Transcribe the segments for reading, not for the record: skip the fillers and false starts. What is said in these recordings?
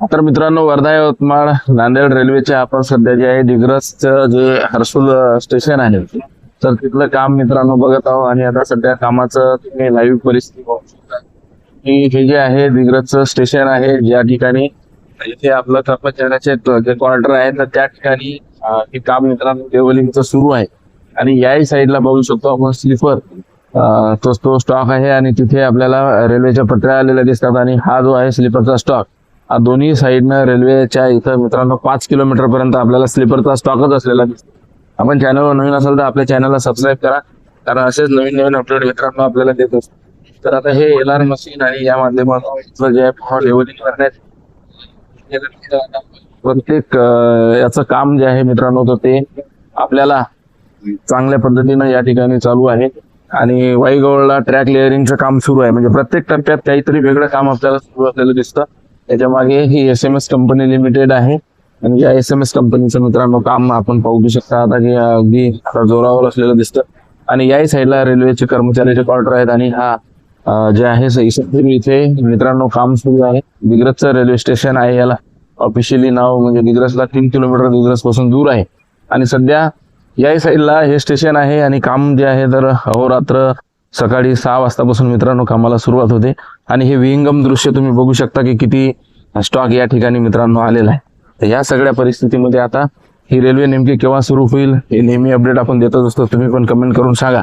तर मित्रांनो, वर्धा यवतमाळ नांदेड रेल्वेचे आपण सध्या जे आहे दिग्रसचं जे हर्सुल स्टेशन आहे, तर तिथलं काम मित्रांनो बघत आहोत. आणि आता सध्या कामाचं तुम्ही लाईव्ह परिस्थिती पाहू शकता की हे जे आहे दिग्रसचं स्टेशन आहे, ज्या ठिकाणी इथे आपलं कर्मचाऱ्याचे जे क्वार्टर आहे, तर त्या ठिकाणी हे काम मित्रांनो लेवलिंगचं सुरू आहे. आणि याही साईडला बघू शकतो आपण स्लीपर तो स्टॉक आहे. आणि तिथे आपल्याला रेल्वेच्या पटऱ्या आलेल्या दिसतात. आणि हा जो आहे स्लीपरचा स्टॉक, दोन्ही साईडनं रेल्वेच्या इथं मित्रांनो 5 किलोमीटर पर्यंत आपल्याला स्लीपरचा स्टॉकच असलेला दिसतो. आपण चॅनलवर नवीन असाल तर आपल्या चॅनलला सबस्क्राईब करा, कारण असेच नवीन नवीन अपडेट मित्रांनो आपल्याला देत असतो. तर आता हे LR मशीन आणि या माध्यमातून जे आहे लेवलिंग करण्यात प्रत्येक याचं काम जे आहे मित्रांनो, तर ते आपल्याला चांगल्या पद्धतीनं या ठिकाणी चालू आहे. आणि वाईगवळला ट्रॅक लेअरिंगचं काम सुरू आहे. म्हणजे प्रत्येक टप्प्यात काहीतरी वेगळं काम आपल्याला सुरू असलेलं दिसतं. त्याच्या मागे ही SMS कंपनी लिमिटेड आहे. आणि या SMS कंपनीचं मित्रांनो काम आपण पाहू शकता आता की अगदी जोरावर असलेलं दिसतं. आणि याही साईडला रेल्वेचे कर्मचाऱ्याचे क्वार्टर आहेत. आणि हा जे आहे इथे मित्रांनो काम सुरू आहे. दिग्रसचं रेल्वे स्टेशन आहे. याला ऑफिशियली नाव म्हणजे दिग्रसला 3 किलोमीटर दिग्रस पासून दूर आहे. आणि सध्या याही साईडला हे स्टेशन आहे. आणि काम जे आहे तर अहोरात्र सकाळी 6 वाजतापासून मित्रांनो कामाला सुरुवात होते. आणि हे विहंगम दृश्य तुम्ही बघू शकता की किती स्टॉक या ठिकाणी मित्रांनो आलेला आहे. तर या सगळ्या परिस्थितीमध्ये आता ही रेल्वे नेमकी केव्हा सुरू होईल हे नेहमी अपडेट आपण देतच असतो. तुम्ही पण कमेंट करून सांगा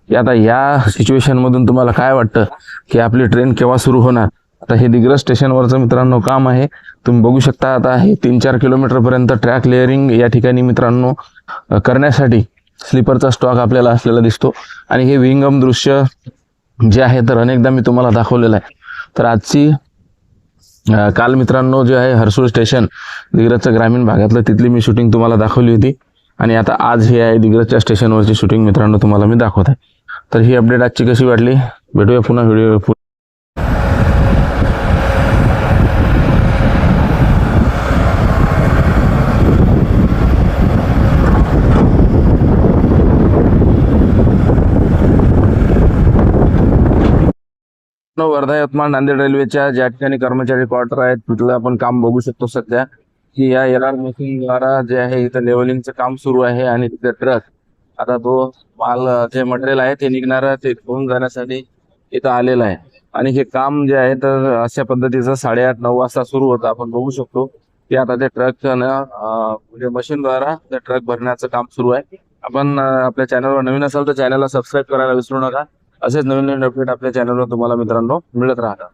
की आता या सिच्युएशन मधून तुम्हाला काय वाटतं की आपली ट्रेन केव्हा सुरू होणार. आता हे दिग्रस स्टेशनवरचं मित्रांनो काम आहे. तुम्ही बघू शकता आता हे 3-4 किलोमीटर पर्यंत ट्रॅक लेअरिंग या ठिकाणी मित्रांनो करण्यासाठी स्लीपरचा स्टॉक आपल्याला असलेला दिसतो. आणि हे विहंगम दृश्य जे आहे तर अनेकदा मी तुम्हाला दाखवलेलं आहे. तर आजची काल मित्रांनो जे आहे हर्सुल स्टेशन दिग्रसच्या ग्रामीण भागातलं तिथली मी शूटिंग तुम्हाला दाखवली होती. आणि आता आज हे आहे दिग्रसच्या स्टेशनवरची शूटिंग मित्रांनो तुम्हाला मी दाखवत आहे. तर ही अपडेट आजची कशी वाटली, भेटूया पुन्हा व्हिडिओ. वर्धा यवतमाळ नांदेड रेल्वेच्या ज्या ठिकाणी कर्मचारी क्वार्टर आहेत तिथलं आपण काम बघू शकतो सध्या की या LR मशीन द्वारा जे आहे इथं लेवलिंगचं काम सुरू आहे. आणि तिथे ट्रक आता तो माल जे मटेरियल आहे ते निघणारं ते घेऊन जाण्यासाठी इथं आलेलं आहे. आणि हे काम जे आहे तर अशा पद्धतीचं 8:30-9 वाजता सुरू होतं. आपण बघू शकतो की आता ते ट्रकनं म्हणजे मशीनद्वारा ते ट्रक भरण्याचं काम सुरू आहे. आपण आपल्या चॅनलवर नवीन असाल तर चॅनलला सबस्क्राईब करायला विसरू नका. असेच नवीन नवीन अपडेट आपल्या चॅनलवर तुम्हाला मित्रांनो मिळत राहतात.